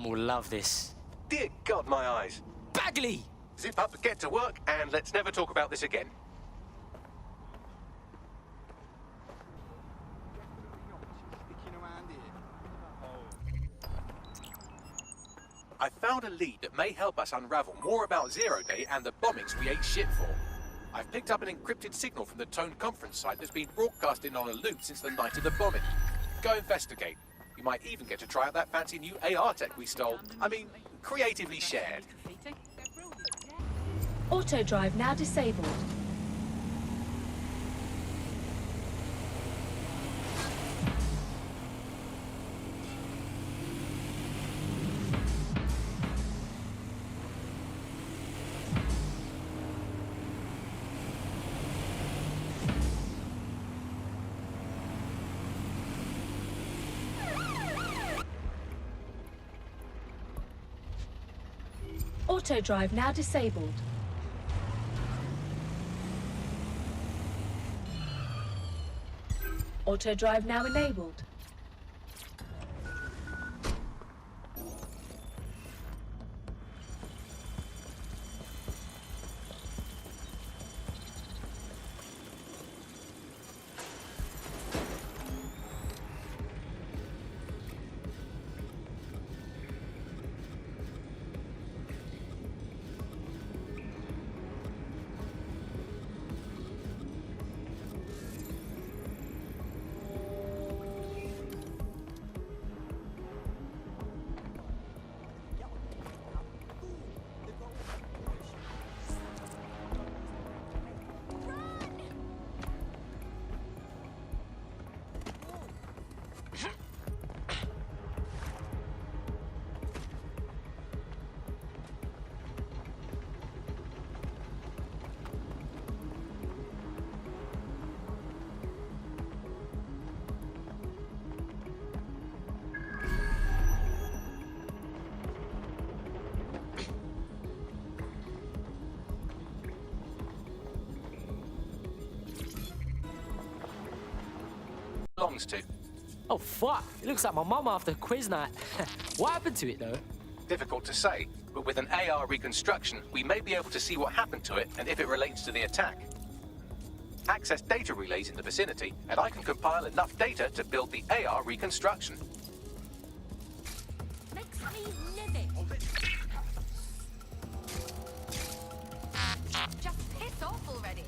will love this. Dear God, my eyes. Bagley! Zip up, get to work, and let's never talk about this again. I found a lead that may help us unravel more about Zero Day and the bombings we ate shit for. I've picked up an encrypted signal from the Tone conference site that's been broadcasting on a loop since the night of the bombing. Go investigate. You might even get to try out that fancy new AR tech we stole. I mean, creatively shared. Auto drive now disabled. Auto drive now disabled. Auto drive now enabled. Belongs to. Oh, fuck. It looks like my mum after quiz night. What happened to it, though? Difficult to say, but with an AR reconstruction, we may be able to see what happened to it and if it relates to the attack. Access data relays in the vicinity, and I can compile enough data to build the AR reconstruction. Makes me livid. Just piss off already.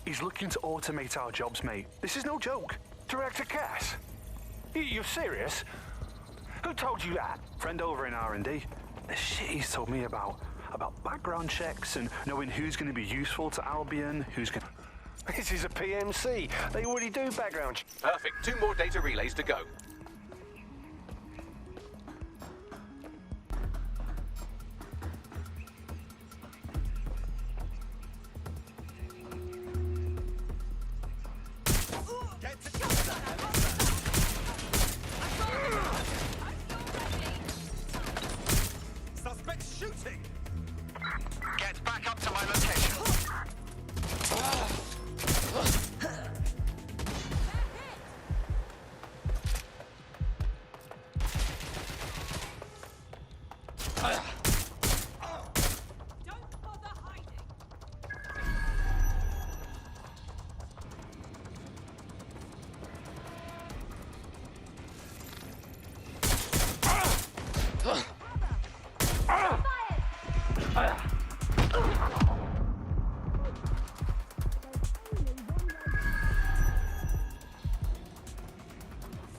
He's looking to automate our jobs, mate. This is no joke. Director Cass? You're serious? Who told you that? Friend over in R&D. The shit he's told me about background checks and knowing who's going to be useful to Albion, who's going to... This is a PMC. They already do background checks. Perfect. 2 more data relays to go. Suspect shooting! Get back up to my location. Don't bother hiding.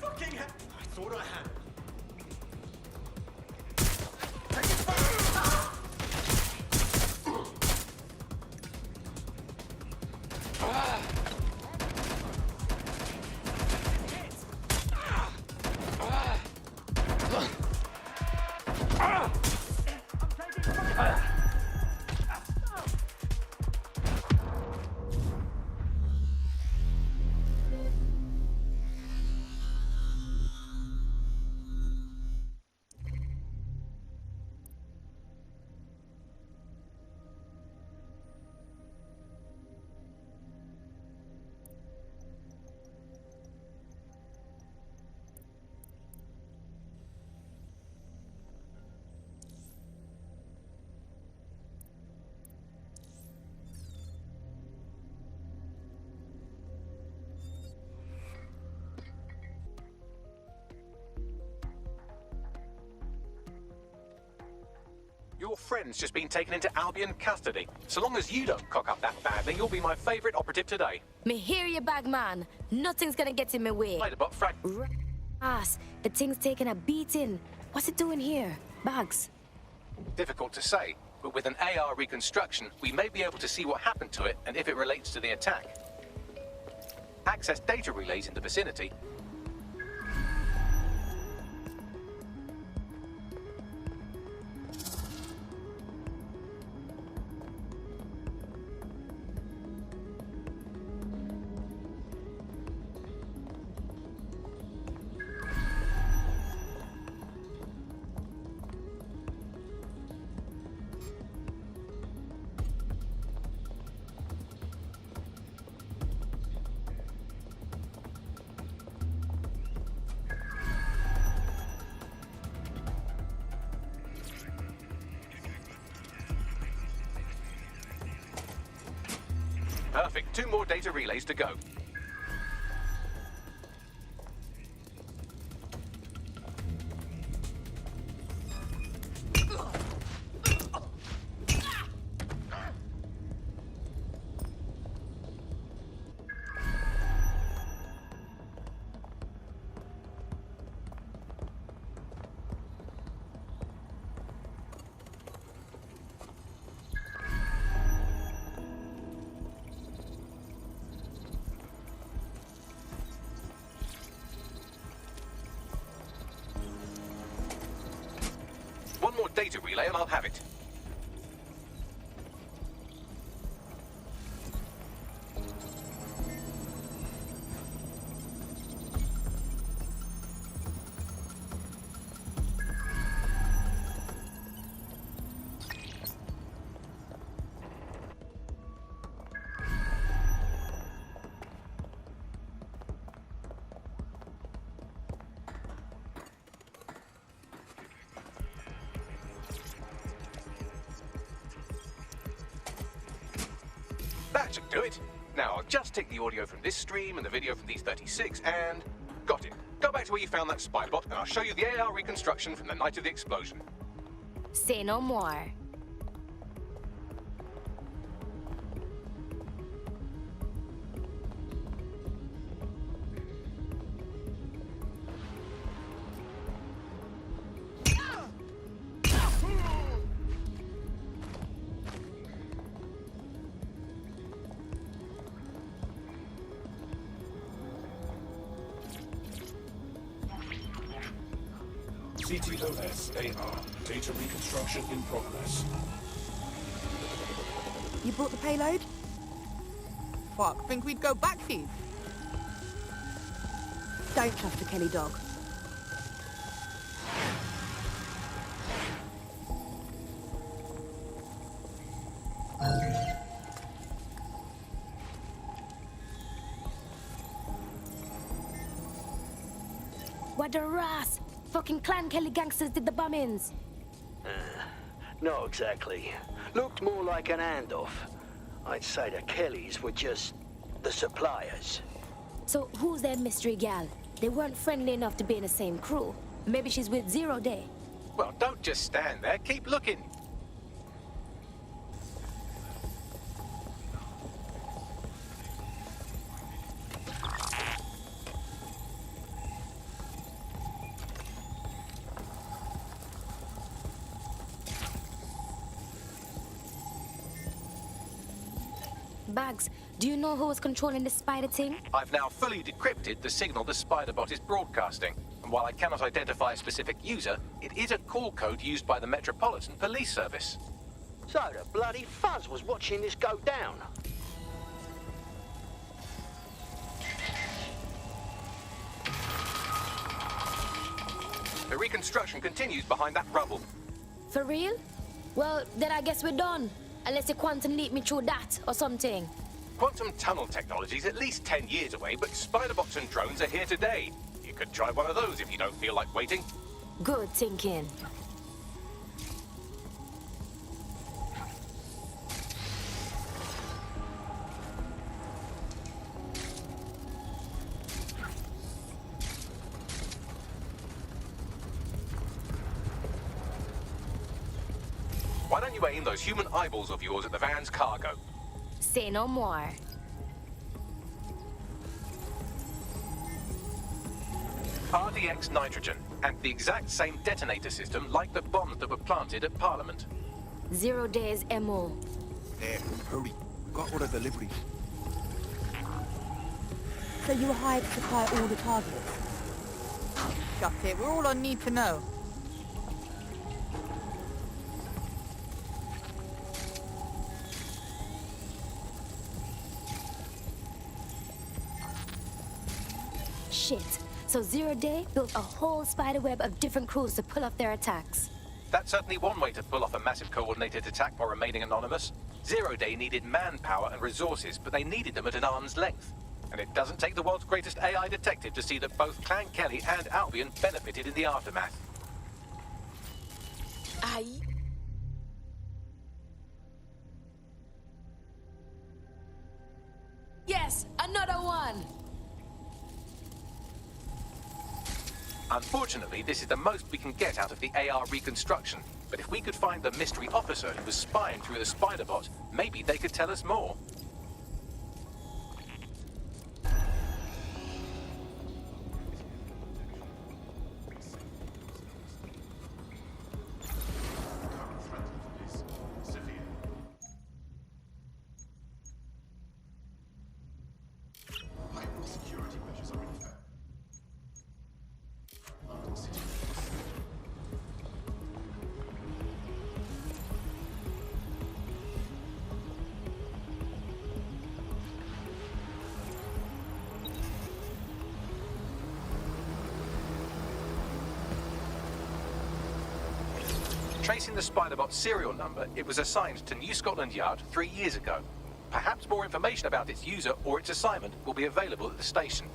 Fucking hell! I thought I had. Your friend's just been taken into Albion custody. So long as you don't cock up that badly, you'll be my favourite operative today. Me hear you, bagman. Nothing's gonna get in my way. Spiderbot frag... Ass, the thing's taking a beating. What's it doing here? Bags. Difficult to say, but with an AR reconstruction, we may be able to see what happened to it and if it relates to the attack. Access data relays in the vicinity. Perfect. 2 more data relays to go. One more data relay and I'll have it. That should do it. Now, I'll just take the audio from this stream and the video from these 36 and... Got it. Go back to where you found that spy bot and I'll show you the AR reconstruction from the night of the explosion. Say no more. CTOS AR. Data reconstruction in progress. You brought the payload? Fuck, think we'd go back here? Don't trust the Kelly dog. What the ras? Fucking Clan Kelly gangsters did the bombings. Not exactly. Looked more like an handoff. I'd say the Kellys were just the suppliers. So who's that mystery gal? They weren't friendly enough to be in the same crew. Maybe she's with Zero Day. Well, don't just stand there. Keep looking. Bags, do you know who was controlling this spider thing? I've now fully decrypted the signal the Spiderbot is broadcasting. And while I cannot identify a specific user, it is a call code used by the Metropolitan Police Service. So the bloody fuzz was watching this go down. The reconstruction continues behind that rubble. For real? Well, then I guess we're done. Unless the quantum leap me through that or something. Quantum tunnel technology's at least 10 years away, but Spiderbots and drones are here today. You could try one of those if you don't feel like waiting. Good thinking. Why don't you aim those human eyeballs of yours at the van's cargo? Say no more. RDX nitrogen, and the exact same detonator system like the bombs that were planted at Parliament. 0 days MO. There, hurry. Got all the deliveries. So you were hired to supply all the targets? Shut it. We're all on need to know. Shit. So 0 Day built a whole spider web of different crews to pull off their attacks. That's certainly one way to pull off a massive coordinated attack while remaining anonymous. 0 Day needed manpower and resources, but they needed them at an arm's length. And it doesn't take the world's greatest AI detective to see that both Clan Kelly and Albion benefited in the aftermath. Aye. Yes, another one! Unfortunately, this is the most we can get out of the AR reconstruction. But if we could find the mystery officer who was spying through the spider bot, maybe they could tell us more. Tracing the Spiderbot's serial number, it was assigned to New Scotland Yard 3 years ago. Perhaps more information about its user or its assignment will be available at the station.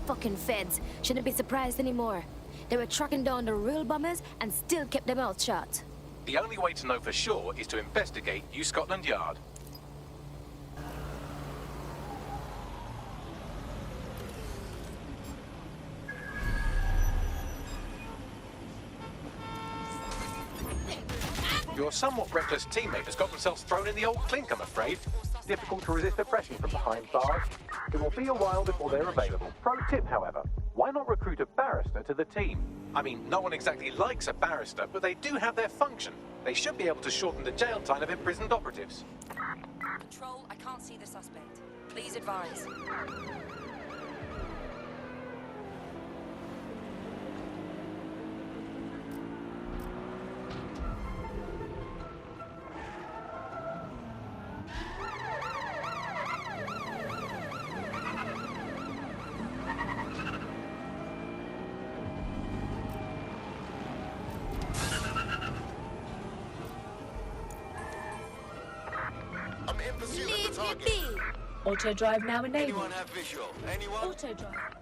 Fucking feds. Shouldn't be surprised anymore. They were tracking down the real bombers and still kept their mouths shut. The only way to know for sure is to investigate New Scotland Yard. Your somewhat reckless teammate has got themselves thrown in the old clink, I'm afraid. Difficult to resist oppression from behind bars. It will be a while before they're available. Pro tip, however, why not recruit a barrister to the team? I mean, no one exactly likes a barrister, but they do have their function. They should be able to shorten the jail time of imprisoned operatives. Control, I can't see the suspect. Please advise. I'm in pursuit of the target. Auto drive now enabled. Anyone have visual? Anyone? Auto drive.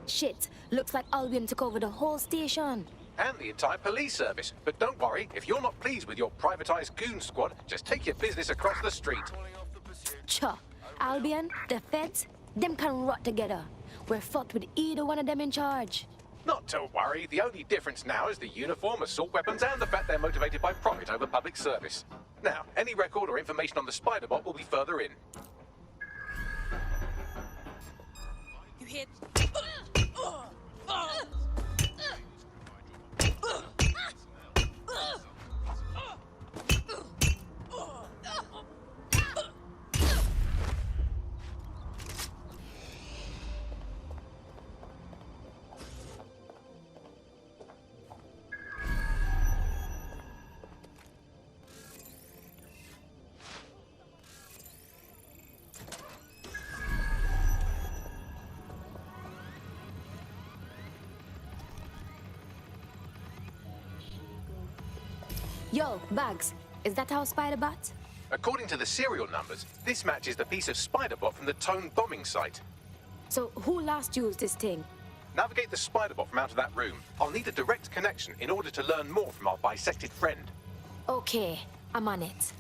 Shit. Looks like Albion took over the whole station. And the entire police service. But don't worry, if you're not pleased with your privatized goon squad, just take your business across the street. Cha. Albion, the feds, them can rot together. We're fucked with either one of them in charge. Not to worry, the only difference now is the uniform, assault weapons, and the fact they're motivated by profit over public service. Now, any record or information on the Spiderbot will be further in. You hit. Yo, Bugs, is that our spider bot? According to the serial numbers, this matches the piece of Spiderbot from the Tone bombing site. So who last used this thing? Navigate the Spiderbot from out of that room. I'll need a direct connection in order to learn more from our bisected friend. Okay, I'm on it.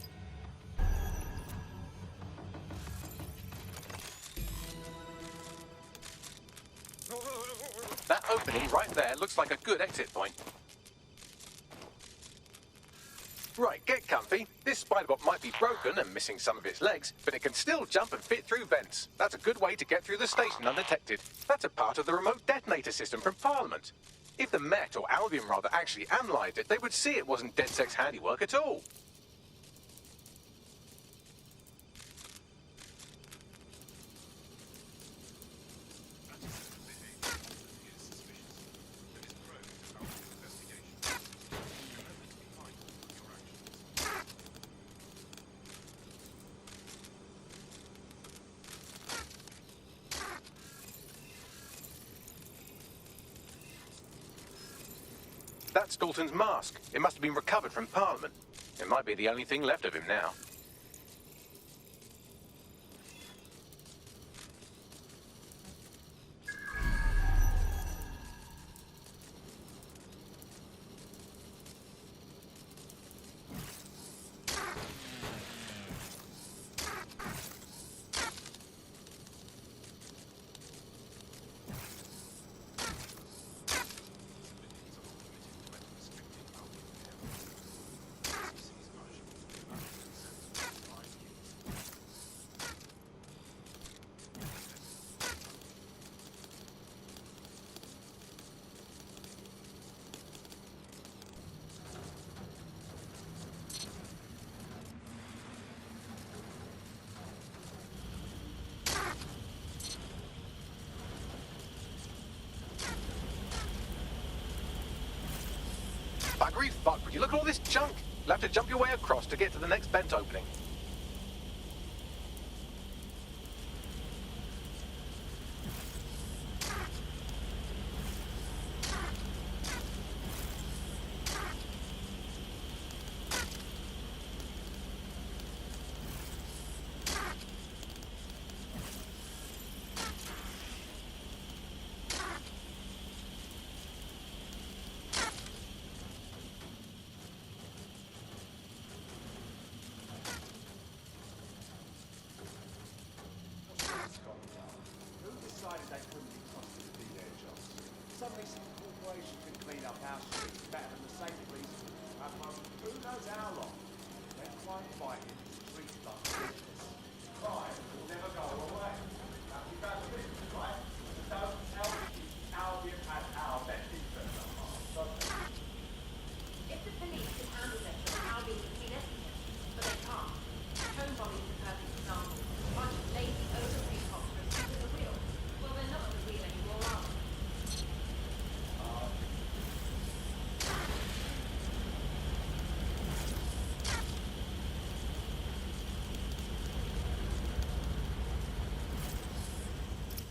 That opening right there looks like a good exit point. Right, get comfy. This spider-bot might be broken and missing some of its legs, but it can still jump and fit through vents. That's a good way to get through the station undetected. That's a part of the remote detonator system from Parliament. If the Met, or Albion rather, actually analysed it, they would see it wasn't DedSec's handiwork at all. That's Dalton's mask. It must have been recovered from Parliament. It might be the only thing left of him now. Buggery fuck, would you look at all this junk? You'll have to jump your way across to get to the next vent opening.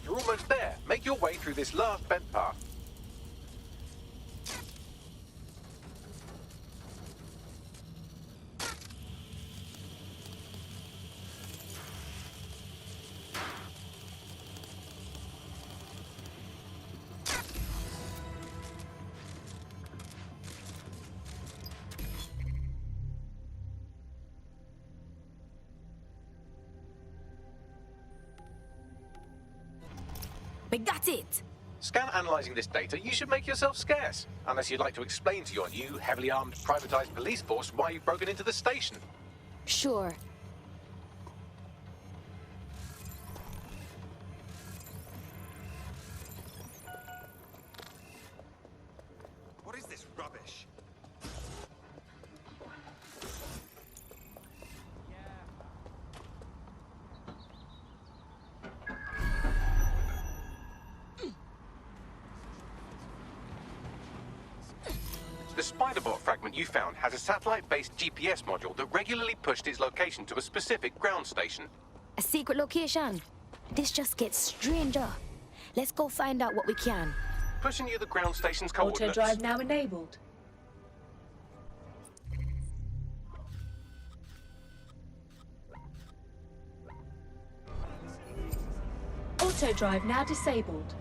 You're almost there. Make your way through this last vent path. We got it! Scan analysing this data, you should make yourself scarce. Unless you'd like to explain to your new, heavily armed, privatised police force why you've broken into the station. Sure. What is this rubbish? The spider-bot fragment you found has a satellite-based GPS module that regularly pushed its location to a specific ground station. A secret location? This just gets stranger. Let's go find out what we can. Pushing you the ground station's Auto coordinates. drive now enabled. Auto drive now disabled.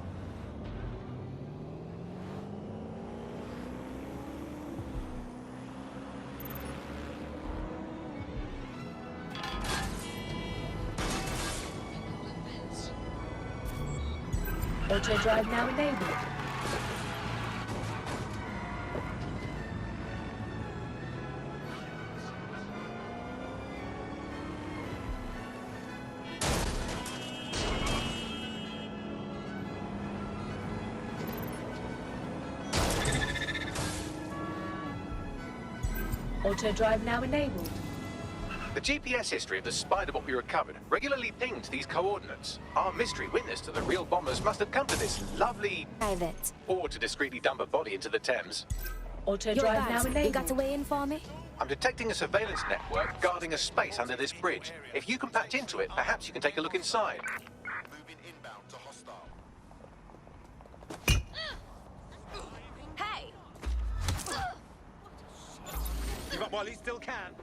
Auto drive now enabled. Auto drive now enabled. The GPS history of the spider bot we recovered regularly pinged these coordinates. Our mystery witness to the real bombers must have come to this lovely... Private. Or to discreetly dump a body into the Thames. Auto Yo, drive guys, now enabled. you got a way in for me? I'm detecting a surveillance network guarding a space under this bridge. If you can patch into it, perhaps you can take a look inside. Moving inbound to hostile. Hey! Give up while he still can.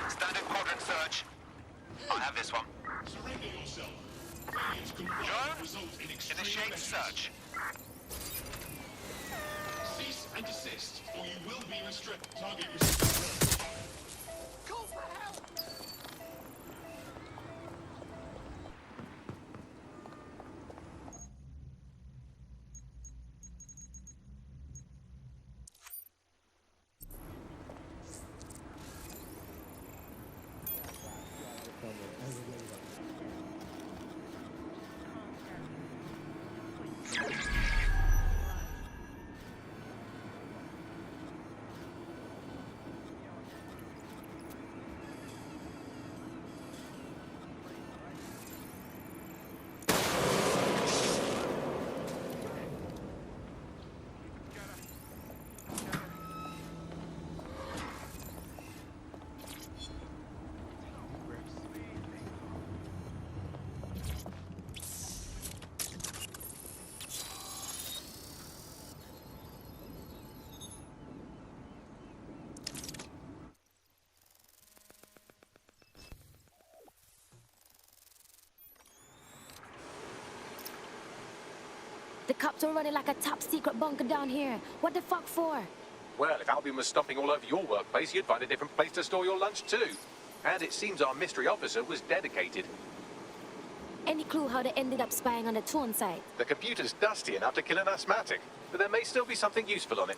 Standard quadrant search. I have this one. Surrender yourself. Failure to comply Joe? will result in extreme Initiate measures. search. Cease and desist, or you will be restricted. Target restricted. Call for help! The cops are running like a top secret bunker down here. What the fuck for? Well, if Albion was stomping all over your workplace, you'd find a different place to store your lunch too. And it seems our mystery officer was dedicated. Any clue how they ended up spying on the Toon site? The computer's dusty enough to kill an asthmatic, but there may still be something useful on it.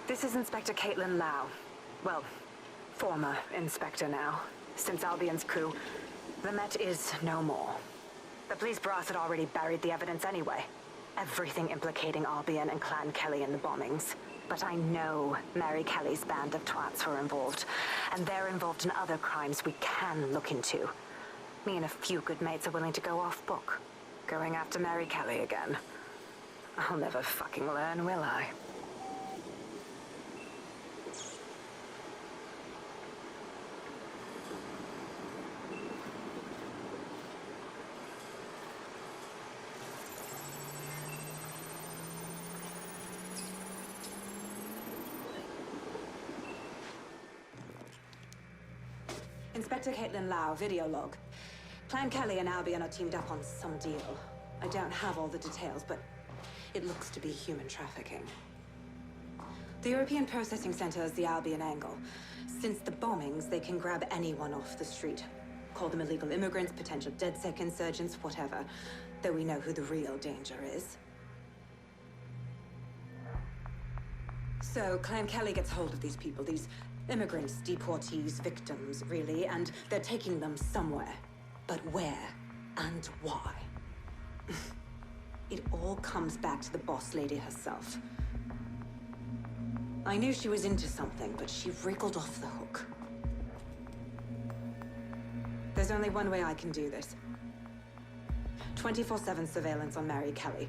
This is Inspector Caitlin Lau. Well, former inspector now. Since Albion's coup, the Met is no more. The police brass had already buried the evidence anyway. Everything implicating Albion and Clan Kelly in the bombings. But I know Mary Kelly's band of twats were involved, and they're involved in other crimes we can look into. Me and a few good mates are willing to go off book, going after Mary Kelly again. I'll never fucking learn, will I? Inspector Caitlin Lau, video log. Clan Kelly and Albion are teamed up on some deal. I don't have all the details, but it looks to be human trafficking. The European Processing Center is the Albion angle. Since the bombings, they can grab anyone off the street. Call them illegal immigrants, potential DedSec insurgents, whatever. Though we know who the real danger is. So, Clan Kelly gets hold of these people, these immigrants, deportees, victims, really, and they're taking them somewhere. But where and why? It all comes back to the boss lady herself. I knew she was into something, but she wriggled off the hook. There's only one way I can do this. 24/7 surveillance on Mary Kelly.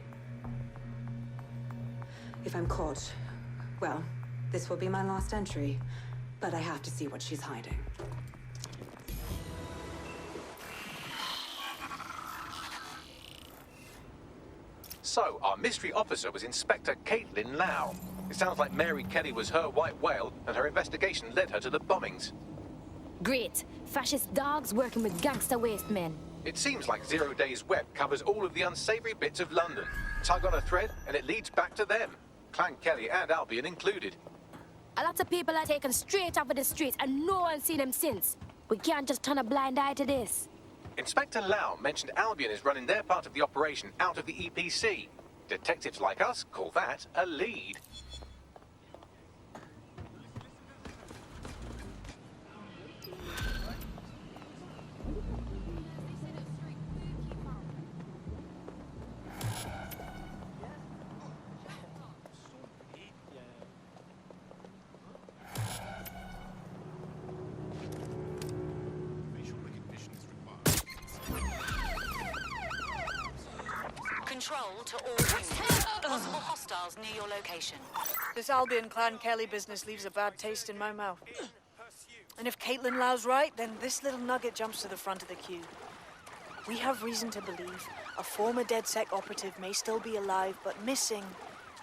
If I'm caught, well, this will be my last entry. But I have to see what she's hiding. So, our mystery officer was Inspector Caitlin Lau. It sounds like Mary Kelly was her white whale, and her investigation led her to the bombings. Great. Fascist dogs working with gangster waste men. It seems like 0 Day's web covers all of the unsavory bits of London. Tug on a thread, and it leads back to them. Clan Kelly and Albion included. A lot of people are taken straight off of the streets and no one's seen them since. We can't just turn a blind eye to this. Inspector Lau mentioned Albion is running their part of the operation out of the EPC. Detectives like us call that a lead. Control to all units. Possible hostiles near your location. This Albion Clan Kelly business leaves a bad taste in my mouth. And if Caitlin Lau's right, then this little nugget jumps to the front of the queue. We have reason to believe a former DedSec operative may still be alive, but missing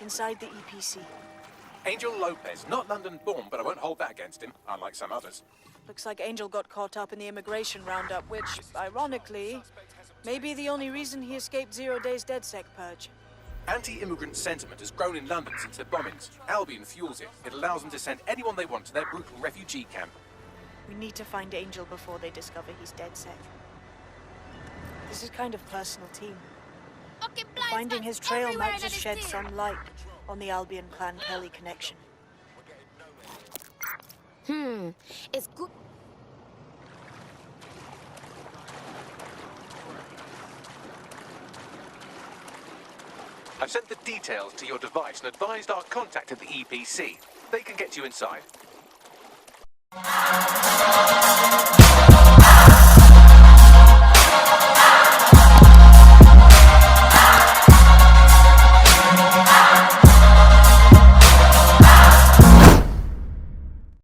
inside the EPC. Angel Lopez, not London-born, but I won't hold that against him, unlike some others. Looks like Angel got caught up in the immigration roundup, which, ironically, may be the only reason he escaped 0 Day's DedSec purge. Anti-immigrant sentiment has grown in London since the bombings. Albion fuels it. It allows them to send anyone they want to their brutal refugee camp. We need to find Angel before they discover he's DedSec. This is kind of personal team. Finding his trail might just shed some light on the Albion Clan Kelly connection. It's good. I've sent the details to your device and advised our contact at the EPC. They can get you inside.